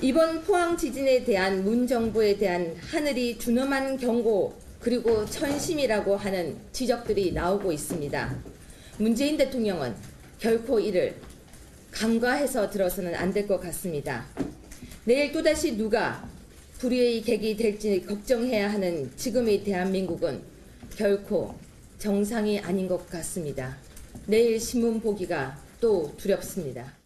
이번 포항 지진에 대한 문 정부에 대한 하늘이 준엄한 경고 그리고 천심이라고 하는 지적들이 나오고 있습니다. 문재인 대통령은 결코 이를 간과해서 들어서는 안 될 것 같습니다. 내일 또다시 누가 불의의 객이 될지 걱정해야 하는 지금의 대한민국은 결코 정상이 아닌 것 같습니다. 내일 신문 보기가 또 두렵습니다.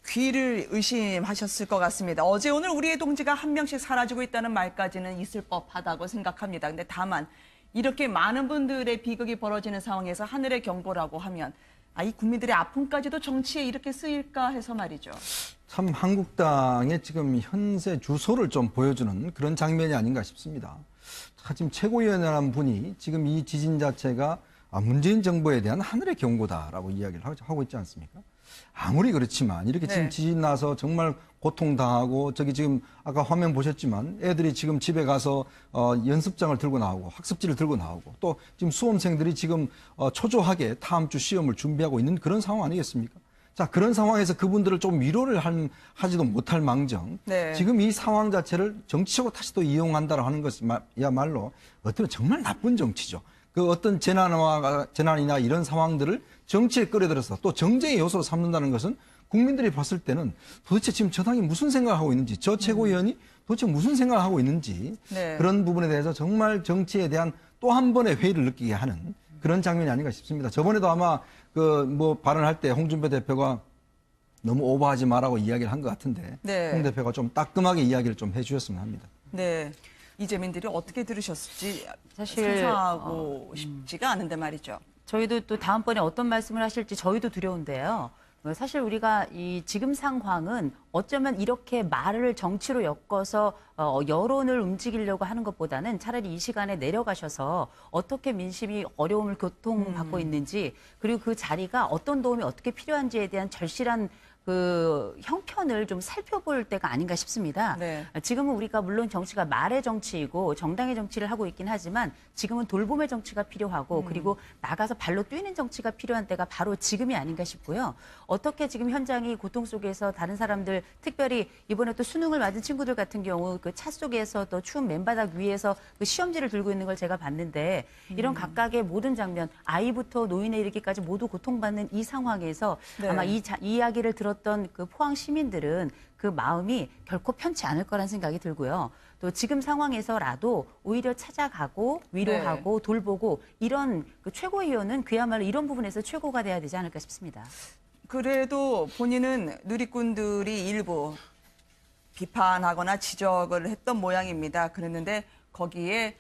귀를 의심하셨을 것 같습니다. 어제 오늘 우리의 동지가 한 명씩 사라지고 있다는 말까지는 있을 법하다고 생각합니다. 근데 다만 이렇게 많은 분들의 비극이 벌어지는 상황에서 하늘의 경고라고 하면 이 국민들의 아픔까지도 정치에 이렇게 쓰일까 해서 말이죠. 참 한국당의 지금 현세 주소를 좀 보여주는 그런 장면이 아닌가 싶습니다. 지금 최고위원이라는 분이 지금 이 지진 자체가 문재인 정부에 대한 하늘의 경고다라고 이야기를 하고 있지 않습니까? 아무리 그렇지만 이렇게 지금 지진 나서 정말 고통당하고 저기 지금 아까 화면 보셨지만 애들이 지금 집에 가서 연습장을 들고 나오고 학습지를 들고 나오고 또 지금 수험생들이 지금 초조하게 다음 주 시험을 준비하고 있는 그런 상황 아니겠습니까? 자, 그런 상황에서 그분들을 좀 위로를 하지도 못할 망정 지금 이 상황 자체를 정치적으로 다시 또 이용한다고 하는 것이야말로 어떻게 보면 정말 나쁜 정치죠. 그 어떤 재난이나 이런 상황들을 정치에 끌어들여서 또 정쟁의 요소로 삼는다는 것은 국민들이 봤을 때는 도대체 지금 저 당이 무슨 생각을 하고 있는지, 저 최고위원이 도대체 무슨 생각을 하고 있는지 그런 부분에 대해서 정말 정치에 대한 또 한 번의 회의를 느끼게 하는 그런 장면이 아닌가 싶습니다. 저번에도 아마 발언할 때 홍준표 대표가 너무 오버하지 마라고 이야기를 한 것 같은데 홍 대표가 좀 따끔하게 이야기를 좀 해주셨으면 합니다. 네. 이재민들이 어떻게 들으셨을지 사실 상상하고 싶지가 않은데 말이죠. 저희도 또 다음번에 어떤 말씀을 하실지 저희도 두려운데요. 사실 우리가 이 지금 상황은 어쩌면 이렇게 말을 정치로 엮어서 여론을 움직이려고 하는 것보다는 차라리 이 시간에 내려가셔서 어떻게 민심이 어려움을 고통받고 있는지 그리고 그 자리가 어떤 도움이 어떻게 필요한지에 대한 절실한 그 형편을 좀 살펴볼 때가 아닌가 싶습니다. 지금은 우리가 물론 정치가 말의 정치이고 정당의 정치를 하고 있긴 하지만 지금은 돌봄의 정치가 필요하고 그리고 나가서 발로 뛰는 정치가 필요한 때가 바로 지금이 아닌가 싶고요. 어떻게 지금 현장이 고통 속에서 다른 사람들 특별히 이번에 또 수능을 맞은 친구들 같은 경우 그 차 속에서 또 추운 맨바닥 위에서 그 시험지를 들고 있는 걸 제가 봤는데 이런 각각의 모든 장면 아이부터 노인에 이르기까지 모두 고통받는 이 상황에서 아마 이 이야기를 들었던 그 포항 시민들은 그 마음이 결코 편치 않을 거란 생각이 들고요. 또 지금 상황에서라도 오히려 찾아가고 위로하고 돌보고 이런 그 최고위원은 그야말로 이런 부분에서 최고가 돼야 되지 않을까 싶습니다. 그래도 본인은 누리꾼들이 일부 비판하거나 지적을 했던 모양입니다. 그랬는데 거기에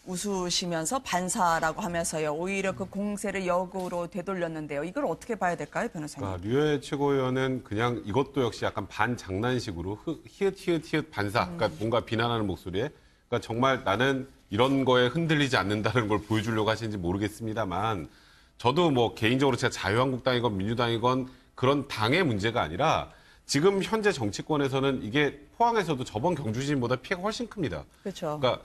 웃으시면서 반사라고 하면서요. 오히려 그 공세를 역으로 되돌렸는데요. 이걸 어떻게 봐야 될까요, 변호사님? 그러니까 류해 최고위원은 그냥 이것도 역시 약간 반장난식으로 히읗 반사, 그러니까 뭔가 비난하는 목소리에 그러니까 정말 나는 이런 거에 흔들리지 않는다는 걸 보여주려고 하시는지 모르겠습니다만 저도 뭐 개인적으로 제가 자유한국당이건 민주당이건 그런 당의 문제가 아니라 지금 현재 정치권에서는 이게 포항에서도 저번 경주지진보다 피해가 훨씬 큽니다. 그렇죠. 그러니까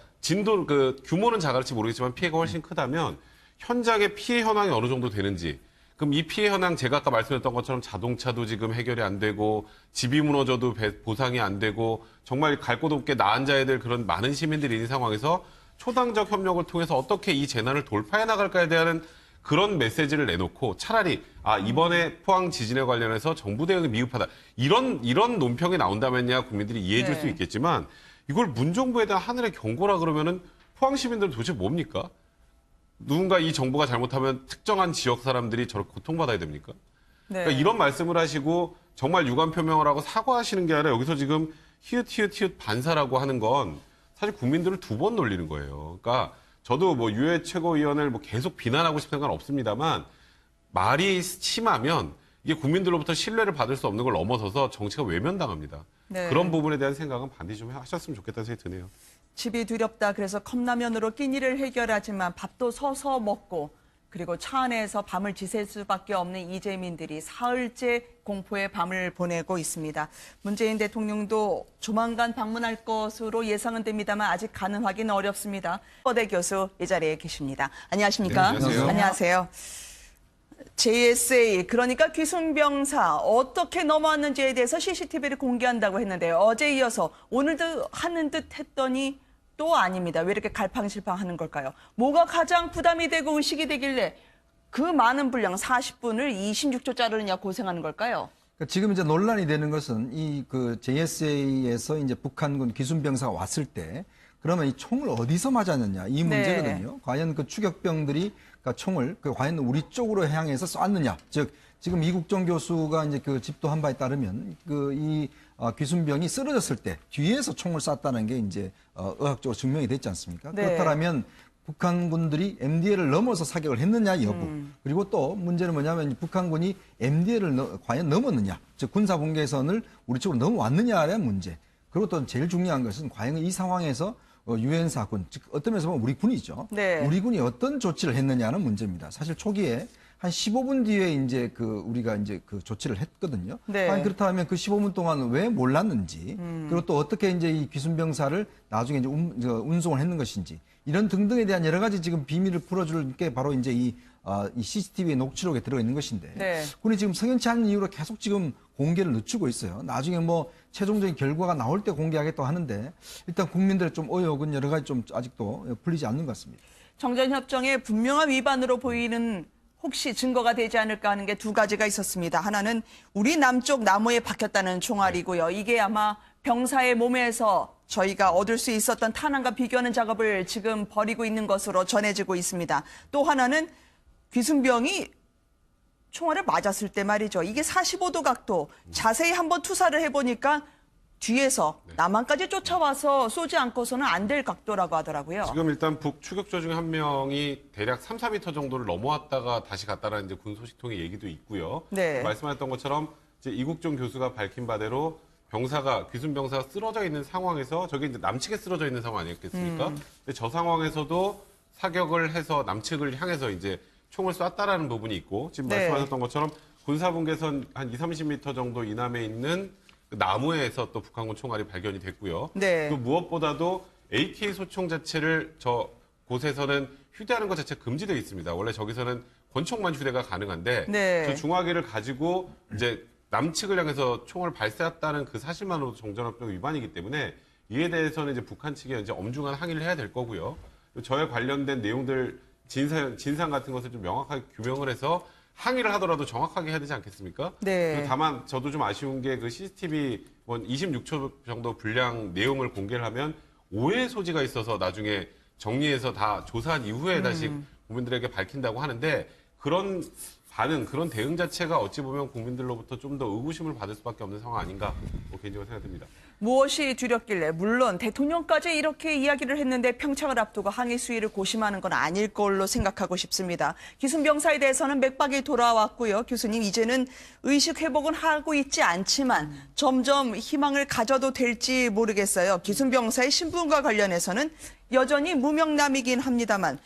규모는 작을지 모르겠지만 피해가 훨씬 크다면 현장의 피해 현황이 어느 정도 되는지 그럼 이 피해 현황 제가 아까 말씀드렸던 것처럼 자동차도 지금 해결이 안 되고 집이 무너져도 보상이 안 되고 정말 갈 곳 없게 나앉아야 될 그런 많은 시민들이 있는 상황에서 초당적 협력을 통해서 어떻게 이 재난을 돌파해 나갈까에 대한 그런 메시지를 내놓고 차라리 이번에 포항 지진에 관련해서 정부 대응이 미흡하다. 이런 논평이 나온다면야 국민들이 이해해 줄 수 있겠지만 이걸 문정부에 대한 하늘의 경고라 그러면은 포항 시민들은 도대체 뭡니까? 누군가 이 정부가 잘못하면 특정한 지역 사람들이 저렇게 고통받아야 됩니까? 그러니까 이런 말씀을 하시고 정말 유감 표명을 하고 사과하시는 게 아니라 여기서 지금 히읗 반사라고 하는 건 사실 국민들을 두 번 놀리는 거예요. 그러니까 저도 뭐 유해 최고위원을 뭐 계속 비난하고 싶은 건 없습니다만 말이 심하면 이게 국민들로부터 신뢰를 받을 수 없는 걸 넘어서서 정치가 외면당합니다. 그런 부분에 대한 생각은 반드시 좀 하셨으면 좋겠다는 생각이 드네요. 집이 두렵다 그래서 컵라면으로 끼니를 해결하지만 밥도 서서 먹고 그리고 차 안에서 밤을 지샐 수밖에 없는 이재민들이 사흘째 공포의 밤을 보내고 있습니다. 문재인 대통령도 조만간 방문할 것으로 예상은 됩니다만 아직 가는 확인 어렵습니다. 허대 교수 이 자리에 계십니다. 안녕하십니까? 네, 안녕하세요. 안녕하세요. JSA, 그러니까 귀순병사 어떻게 넘어왔는지에 대해서 CCTV를 공개한다고 했는데요. 어제 이어서 오늘도 하는 듯 했더니 또 아닙니다. 왜 이렇게 갈팡질팡하는 걸까요? 뭐가 가장 부담이 되고 의식이 되길래 그 많은 분량 40분을 26초 자르느냐 고생하는 걸까요? 그러니까 지금 이제 논란이 되는 것은 이 그 JSA에서 이제 북한군 기순병사가 왔을 때 그러면 이 총을 어디서 맞았느냐 이 문제거든요. 과연 그 추격병들이 그러니까 총을 과연 우리 쪽으로 향해서 쐈느냐. 즉 지금 이국정 교수가 이제 그 집도한 바에 따르면 이 귀순병이 쓰러졌을 때 뒤에서 총을 쐈다는 게 이제 의학적으로 증명이 됐지 않습니까? 네. 그렇다면 북한군들이 MDL을 넘어서 사격을 했느냐 여부. 그리고 또 문제는 뭐냐면 북한군이 MDL을 과연 넘었느냐. 즉 군사분계선을 우리 쪽으로 넘어왔느냐라는 문제. 그리고 또 제일 중요한 것은 과연 이 상황에서 유엔사군, 즉 어떤 면에서 보면 우리 군이죠. 네. 우리 군이 어떤 조치를 했느냐는 문제입니다. 사실 초기에 한 15분 뒤에 이제 우리가 이제 조치를 했거든요. 네. 아니, 그렇다면 그 15분 동안 왜 몰랐는지, 그리고 또 어떻게 이제 이 귀순병사를 나중에 이제 운송을 했는 것인지, 이런 등등에 대한 여러 가지 지금 비밀을 풀어줄 게 바로 이제 이 CCTV의 녹취록에 들어가 있는 것인데, 네. 군이 지금 석연치 않은 이유로 계속 지금 공개를 늦추고 있어요. 나중에 뭐 최종적인 결과가 나올 때 공개하겠다고 하는데, 일단 국민들의 좀 의혹은 여러 가지 좀 아직도 풀리지 않는 것 같습니다. 정전협정의 분명한 위반으로 보이는 혹시 증거가 되지 않을까 하는 게 두 가지가 있었습니다. 하나는 우리 남쪽 나무에 박혔다는 총알이고요. 이게 아마 병사의 몸에서 저희가 얻을 수 있었던 탄환과 비교하는 작업을 지금 벌이고 있는 것으로 전해지고 있습니다. 또 하나는 귀순병이 총알을 맞았을 때 말이죠. 이게 45도 각도 자세히 한번 투사를 해보니까 뒤에서 남한까지 쫓아와서 쏘지 않고서는 안 될 각도라고 하더라고요. 지금 일단 북 추격조 중 한 명이 대략 3, 4m 정도를 넘어왔다가 다시 갔다라는 이제 군 소식통의 얘기도 있고요. 네. 말씀하셨던 것처럼 이제 이국종 교수가 밝힌 바대로 귀순병사가 쓰러져 있는 상황에서 저게 이제 남측에 쓰러져 있는 상황 아니었겠습니까? 근데 저 상황에서도 사격을 해서 남측을 향해서 이제 총을 쐈다라는 부분이 있고 지금 네. 말씀하셨던 것처럼 군사분계선 한 20, 30m 정도 이남에 있는 그 나무에서 또 북한군 총알이 발견이 됐고요. 네. 그 무엇보다도 AK 소총 자체를 저 곳에서는 휴대하는 것 자체가 금지되어 있습니다. 원래 저기서는 권총만 휴대가 가능한데 네. 저 중화기를 가지고 이제 남측을 향해서 총을 발사했다는 그 사실만으로도 정전협정 위반이기 때문에 이에 대해서는 이제 북한 측에 이제 엄중한 항의를 해야 될 거고요. 저에 관련된 내용들 진상 같은 것을 좀 명확하게 규명을 해서 항의를 하더라도 정확하게 해야 되지 않겠습니까? 네. 그리고 다만 저도 좀 아쉬운 게 그 CCTV 26초 정도 분량 내용을 공개를 하면 오해 소지가 있어서 나중에 정리해서 다 조사한 이후에 다시 국민들에게 밝힌다고 하는데 그런 반응, 그런 대응 자체가 어찌 보면 국민들로부터 좀 더 의구심을 받을 수밖에 없는 상황 아닌가 개인적으로 생각됩니다. 무엇이 두렵길래 물론 대통령까지 이렇게 이야기를 했는데 평창을 앞두고 항의 수위를 고심하는 건 아닐 걸로 생각하고 싶습니다. 기순병사에 대해서는 맥박이 돌아왔고요. 교수님 이제는 의식 회복은 하고 있지 않지만 점점 희망을 가져도 될지 모르겠어요. 기순병사의 신분과 관련해서는 여전히 무명남이긴 합니다만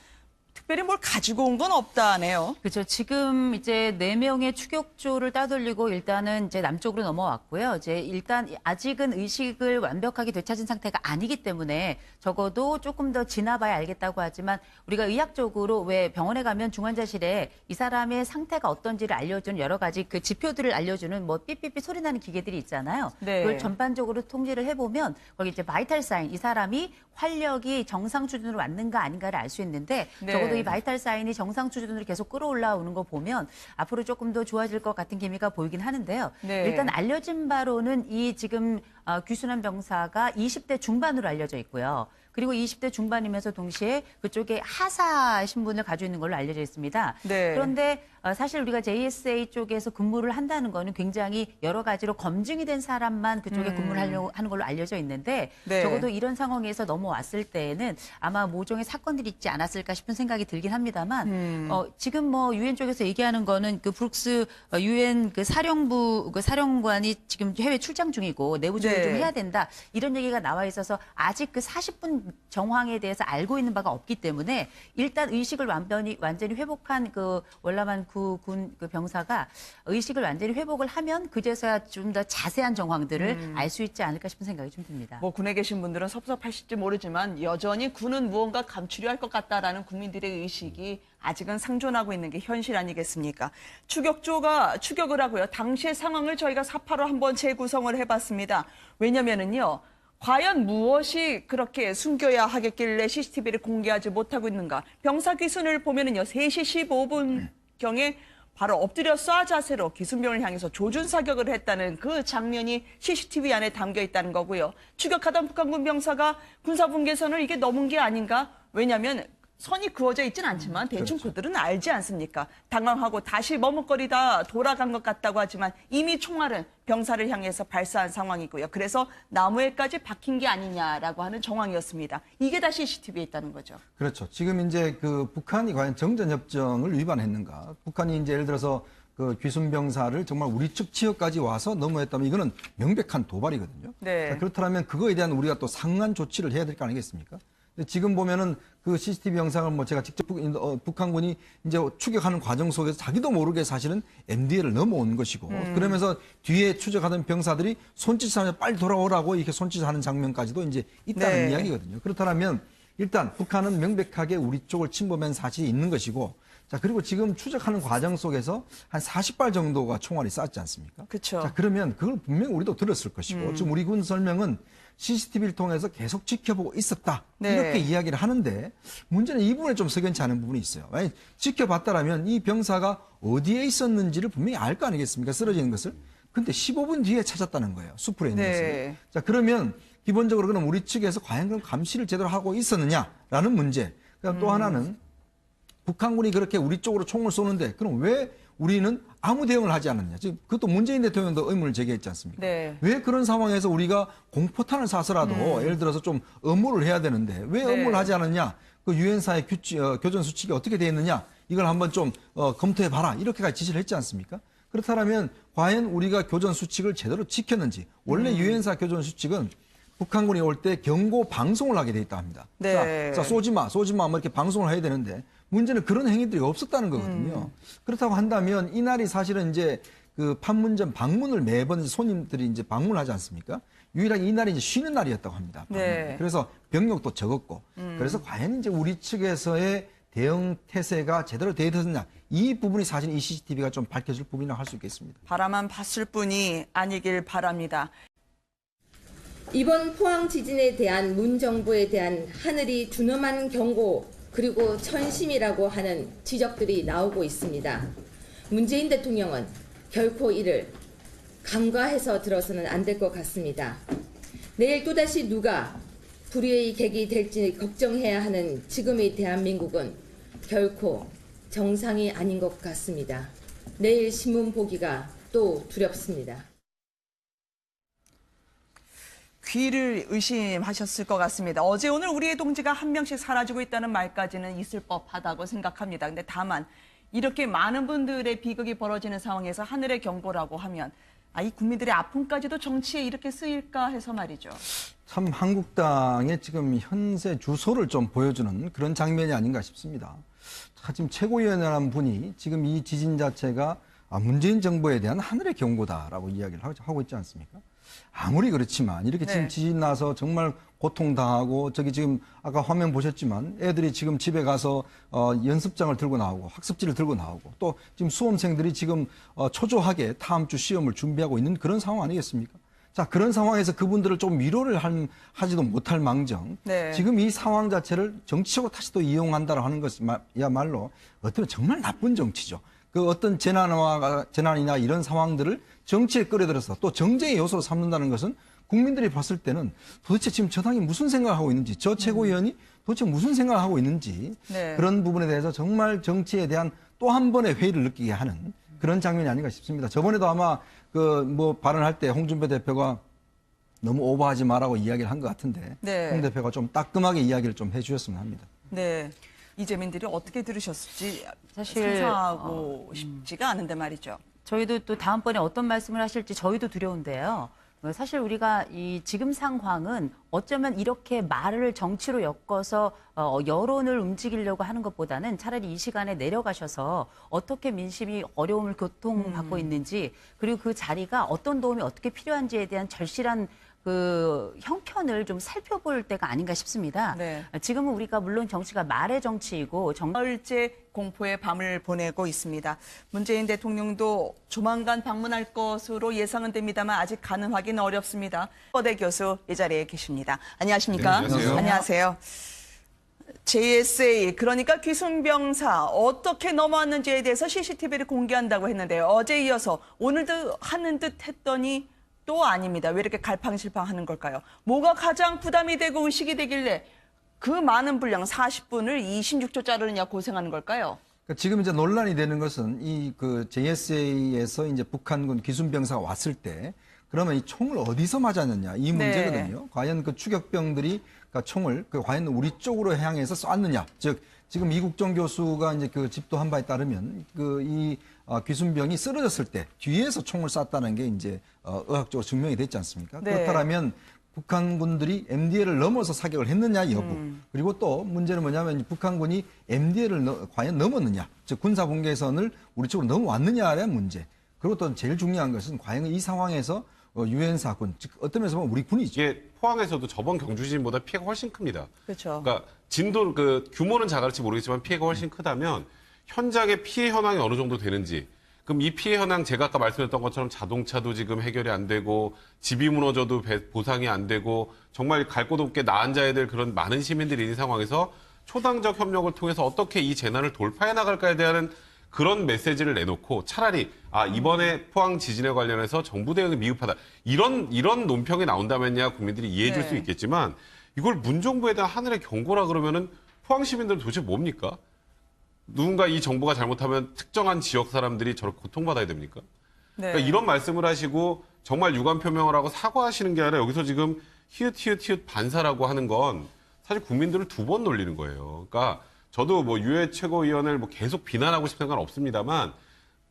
특별히 뭘 가지고 온 건 없다네요. 그렇죠. 지금 이제 4명의 추격조를 따돌리고 일단은 이제 남쪽으로 넘어왔고요. 이제 일단 아직은 의식을 완벽하게 되찾은 상태가 아니기 때문에 적어도 조금 더 지나봐야 알겠다고 하지만 우리가 의학적으로 왜 병원에 가면 중환자실에 이 사람의 상태가 어떤지를 알려주는 여러 가지 그 지표들을 알려주는 뭐 삐삐삐 소리 나는 기계들이 있잖아요. 네. 그걸 전반적으로 통제를 해보면 거기 이제 바이탈 사인, 이 사람이 활력이 정상 수준으로 왔는가 아닌가를 알 수 있는데 네. 적어도 이 바이탈 사인이 정상 수준으로 계속 끌어올라오는 거 보면 앞으로 조금 더 좋아질 것 같은 기미가 보이긴 하는데요. 네. 일단 알려진 바로는 이 지금 귀순한 병사가 20대 중반으로 알려져 있고요. 그리고 20대 중반이면서 동시에 그쪽에 하사 신분을 가지고 있는 걸로 알려져 있습니다. 네. 그런데 사실 우리가 JSA 쪽에서 근무를 한다는 거는 굉장히 여러 가지로 검증이 된 사람만 그쪽에 근무를 하려고 하는 걸로 알려져 있는데 네. 적어도 이런 상황에서 넘어왔을 때에는 아마 모종의 사건들이 있지 않았을까 싶은 생각이 들긴 합니다만 지금 뭐 유엔 쪽에서 얘기하는 거는 그 브룩스 유엔 그 사령부 그 사령관이 지금 해외 출장 중이고 내부 조율 좀 네. 해야 된다 이런 얘기가 나와 있어서 아직 그 40분 정황에 대해서 알고 있는 바가 없기 때문에 일단 의식을 완전히 회복한 그 월남한 군 병사가 의식을 완전히 회복을 하면 그제서야 좀 더 자세한 정황들을 알 수 있지 않을까 싶은 생각이 좀 듭니다. 뭐 군에 계신 분들은 섭섭하실지 모르지만 여전히 군은 무언가 감추려 할 것 같다라는 국민들의 의식이 아직은 상존하고 있는 게 현실 아니겠습니까? 추격조가 추격을 하고요. 당시의 상황을 저희가 사파로 한번 재구성을 해봤습니다. 왜냐면은요. 과연 무엇이 그렇게 숨겨야 하겠길래 CCTV를 공개하지 못하고 있는가? 병사 귀순을 보면은요. 3시 15분경에 바로 엎드려 쏴 자세로 기순병을 향해서 조준 사격을 했다는 그 장면이 CCTV 안에 담겨 있다는 거고요. 추격하던 북한군 병사가 군사분계선을 이게 넘은 게 아닌가? 왜냐하면 선이 그어져 있진 않지만 대충 그들은 알지 않습니까? 당황하고 다시 머뭇거리다 돌아간 것 같다고 하지만 이미 총알은 병사를 향해서 발사한 상황이고요. 그래서 나무에까지 박힌 게 아니냐라고 하는 정황이었습니다. 이게 다 CCTV에 있다는 거죠. 그렇죠. 지금 이제 그 북한이 과연 정전협정을 위반했는가? 북한이 이제 예를 들어서 그 귀순병사를 정말 우리 측 지역까지 와서 넘어했다면 이거는 명백한 도발이거든요. 네. 자, 그렇다면 그거에 대한 우리가 또 상한 조치를 해야 될 거 아니겠습니까? 근데 지금 보면은 그 CCTV 영상을 뭐 제가 직접 북한군이 이제 추격하는 과정 속에서 자기도 모르게 사실은 MDL을 넘어온 것이고 그러면서 뒤에 추적하던 병사들이 손짓하면서 빨리 돌아오라고 이렇게 손짓하는 장면까지도 이제 있다는 네. 이야기거든요. 그렇다면 일단 북한은 명백하게 우리 쪽을 침범한 사실이 있는 것이고 자, 그리고 지금 추적하는 과정 속에서 한 40발 정도가 총알이 쐈지 않습니까? 그쵸. 자, 그러면 그걸 분명히 우리도 들었을 것이고 지금 우리 군 설명은 CCTV를 통해서 계속 지켜보고 있었다. 네. 이렇게 이야기를 하는데 문제는 이 부분에 좀 석연치 않은 부분이 있어요. 만약 지켜봤다라면 이 병사가 어디에 있었는지를 분명히 알 거 아니겠습니까? 쓰러지는 것을. 근데 15분 뒤에 찾았다는 거예요. 수풀에 있는 것을. 네. 자, 그러면 기본적으로 그럼 우리 측에서 과연 그럼 감시를 제대로 하고 있었느냐라는 문제. 그다음 또 하나는 북한군이 그렇게 우리 쪽으로 총을 쏘는데 그럼 왜 우리는 아무 대응을 하지 않았냐. 지금 그것도 문재인 대통령도 의문을 제기했지 않습니까? 네. 왜 그런 상황에서 우리가 공포탄을 쏴서라도 예를 들어서 좀 업무를 해야 되는데 왜 네. 업무를 하지 않았냐. 그 유엔사의 교전 수칙이 어떻게 되어 있느냐. 이걸 한번 좀 검토해 봐라. 이렇게까지 지시를 했지 않습니까? 그렇다면 과연 우리가 교전 수칙을 제대로 지켰는지. 원래 유엔사 교전 수칙은 북한군이 올 때 경고 방송을 하게 돼 있다 합니다. 네. 자, 쏘지 마 뭐 이렇게 방송을 해야 되는데 문제는 그런 행위들이 없었다는 거거든요. 그렇다고 한다면 이날이 사실은 이제 그 판문점 방문을 매번 손님들이 이제 방문하지 않습니까? 유일하게 이날이 이제 쉬는 날이었다고 합니다. 네. 그래서 병력도 적었고 그래서 과연 이제 우리 측에서의 대응 태세가 제대로 되어 있었느냐 이 부분이 사실 이 CCTV가 좀 밝혀질 부분이라고 할 수 있겠습니다. 바라만 봤을 뿐이 아니길 바랍니다. 이번 포항 지진에 대한 문 정부에 대한 하늘이 준엄한 경고 그리고 천심이라고 하는 지적들이 나오고 있습니다. 문재인 대통령은 결코 이를 간과해서 들어서는 안 될 것 같습니다. 내일 또다시 누가 불의의 객이 될지 걱정해야 하는 지금의 대한민국은 결코 정상이 아닌 것 같습니다. 내일 신문 보기가 또 두렵습니다. 귀를 의심하셨을 것 같습니다. 어제 오늘 우리의 동지가 한 명씩 사라지고 있다는 말까지는 있을 법하다고 생각합니다. 근데 다만 이렇게 많은 분들의 비극이 벌어지는 상황에서 하늘의 경보라고 하면 이 국민들의 아픔까지도 정치에 이렇게 쓰일까 해서 말이죠. 참 한국당의 지금 현재 주소를 좀 보여주는 그런 장면이 아닌가 싶습니다. 자, 지금 최고위원이라는 분이 지금 이 지진 자체가 문재인 정부에 대한 하늘의 경고다라고 이야기를 하고 있지 않습니까? 아무리 그렇지만 이렇게 지금 네. 지진 나서 정말 고통당하고 저기 지금 아까 화면 보셨지만 애들이 지금 집에 가서 연습장을 들고 나오고 학습지를 들고 나오고 또 지금 수험생들이 지금 초조하게 다음 주 시험을 준비하고 있는 그런 상황 아니겠습니까? 자, 그런 상황에서 그분들을 좀 위로를 하지도 못할 망정 네. 지금 이 상황 자체를 정치적으로 다시 또 이용한다고 하는 것이야말로 어쩌면 정말 나쁜 정치죠. 그 어떤 재난이나 이런 상황들을 정치에 끌어들여서 또 정쟁의 요소로 삼는다는 것은 국민들이 봤을 때는 도대체 지금 저 당이 무슨 생각을 하고 있는지 저 최고위원이 도대체 무슨 생각을 하고 있는지 네. 그런 부분에 대해서 정말 정치에 대한 또 한 번의 회의를 느끼게 하는 그런 장면이 아닌가 싶습니다. 저번에도 아마 그 뭐 발언할 때 홍준표 대표가 너무 오버하지 마라고 이야기를 한 것 같은데 네. 홍 대표가 좀 따끔하게 이야기를 좀 해주셨으면 합니다. 네. 이재민들이 어떻게 들으셨을지 사실, 상상하고 싶지가 않은데 말이죠. 저희도 또 다음번에 어떤 말씀을 하실지 저희도 두려운데요. 사실 우리가 이 지금 상황은 어쩌면 이렇게 말을 정치로 엮어서 여론을 움직이려고 하는 것보다는 차라리 이 시간에 내려가셔서 어떻게 민심이 어려움을 고통받고 있는지, 그리고 그 자리가 어떤 도움이 어떻게 필요한지에 대한 절실한 그 형편을 좀 살펴볼 때가 아닌가 싶습니다. 네. 지금은 우리가 물론 정치가 말의 정치이고 열째 공포의 밤을 보내고 있습니다. 문재인 대통령도 조만간 방문할 것으로 예상은 됩니다만 아직 가능 확인 어렵습니다. 허대 교수 이 자리에 계십니다. 안녕하십니까? 네, 안녕하세요. 안녕하세요. JSA, 그러니까 귀순병사 어떻게 넘어왔는지에 대해서 CCTV를 공개한다고 했는데요. 어제 이어서 오늘도 하는 듯 했더니 또 아닙니다. 왜 이렇게 갈팡질팡하는 걸까요? 뭐가 가장 부담이 되고 의식이 되길래 그 많은 분량 40분을 26초 자르느냐 고생하는 걸까요? 그러니까 지금 이제 논란이 되는 것은 이 그 JSA에서 이제 북한군 기순병사가 왔을 때 그러면 이 총을 어디서 맞았느냐 이 문제거든요. 과연 그 추격병들이 그러니까 총을 과연 우리 쪽으로 향해서 쐈느냐. 즉 지금 이국정 교수가 이제 그 집도한 바에 따르면 이 귀순병이 쓰러졌을 때 뒤에서 총을 쐈다는 게 이제 의학적으로 증명이 됐지 않습니까? 네. 그렇다면 북한군들이 MDL을 넘어서 사격을 했느냐 여부. 그리고 또 문제는 뭐냐면 북한군이 MDL을 과연 넘었느냐. 즉 군사분계선을 우리 쪽으로 넘어왔느냐라는 문제. 그리고 또 제일 중요한 것은 과연 이 상황에서 유엔사 군, 즉 어떤 면에서 보면 우리 군이죠. 이게 포항에서도 저번 경주 지진보다 피해가 훨씬 큽니다. 그렇죠. 그러니까 진도 규모는 작을지 모르겠지만 피해가 훨씬 크다면 현장의 피해 현황이 어느 정도 되는지, 그럼 이 피해 현황 제가 아까 말씀드렸던 것처럼 자동차도 지금 해결이 안 되고 집이 무너져도 보상이 안 되고 정말 갈 곳 없게 나앉아야 될 그런 많은 시민들이 있는 상황에서 초당적 협력을 통해서 어떻게 이 재난을 돌파해 나갈까에 대한 그런 메시지를 내놓고 차라리 이번에 포항 지진에 관련해서 정부 대응이 미흡하다 이런 논평이 나온다면야 국민들이 이해해 줄 수 네. 있겠지만 이걸 문정부에 대한 하늘의 경고라 그러면은 포항 시민들은 도대체 뭡니까? 누군가 이 정부가 잘못하면 특정한 지역 사람들이 저렇게 고통받아야 됩니까? 네. 그러니까 이런 말씀을 하시고 정말 유감 표명을 하고 사과하시는 게 아니라 여기서 지금 히읗 반사라고 하는 건 사실 국민들을 두 번 놀리는 거예요. 그러니까 저도 뭐 유해 최고위원을 뭐 계속 비난하고 싶은 건 없습니다만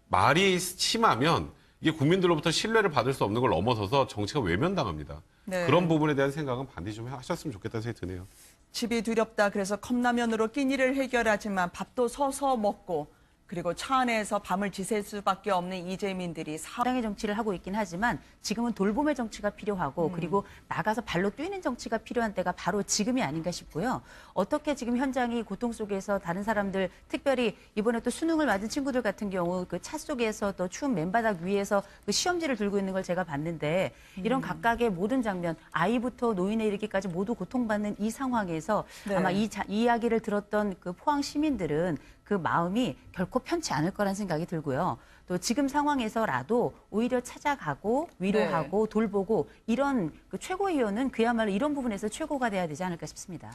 말이 심하면 이게 국민들로부터 신뢰를 받을 수 없는 걸 넘어서서 정치가 외면당합니다. 네. 그런 부분에 대한 생각은 반드시 좀 하셨으면 좋겠다는 생각이 드네요. 집이 두렵다 그래서 컵라면으로 끼니를 해결하지만 밥도 서서 먹고 그리고 차 안에서 밤을 지샐 수밖에 없는 이재민들이 사랑의 정치를 하고 있긴 하지만 지금은 돌봄의 정치가 필요하고 그리고 나가서 발로 뛰는 정치가 필요한 때가 바로 지금이 아닌가 싶고요. 어떻게 지금 현장이 고통 속에서 다른 사람들, 특별히 이번에 또 수능을 맞은 친구들 같은 경우 그 차 속에서 또 추운 맨바닥 위에서 그 시험지를 들고 있는 걸 제가 봤는데 이런 각각의 모든 장면, 아이부터 노인에 이르기까지 모두 고통받는 이 상황에서 네. 아마 이 이야기를 들었던 그 포항 시민들은 그 마음이 결코 편치 않을 거란 생각이 들고요. 또 지금 상황에서라도 오히려 찾아가고 위로하고 돌보고 이런 그 최고위원은 그야말로 이런 부분에서 최고가 돼야 되지 않을까 싶습니다.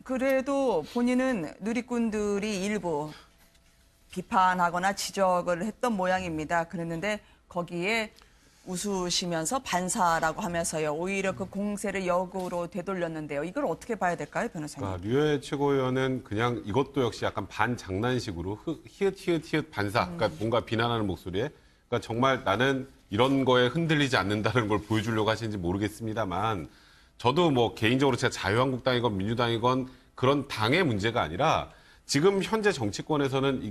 그래도 본인은 누리꾼들이 일부 비판하거나 지적을 했던 모양입니다. 그랬는데 거기에 웃으시면서 반사라고 하면서요. 오히려 그 공세를 역으로 되돌렸는데요. 이걸 어떻게 봐야 될까요, 변호사님? 그러니까 류해 최고위원은 그냥 이것도 역시 약간 반장난식으로 히읗 반사, 그러니까 뭔가 비난하는 목소리에, 그러니까 정말 나는 이런 거에 흔들리지 않는다는 걸 보여주려고 하시는지 모르겠습니다만, 저도 뭐 개인적으로 제가 자유한국당이건 민주당이건 그런 당의 문제가 아니라 지금 현재 정치권에서는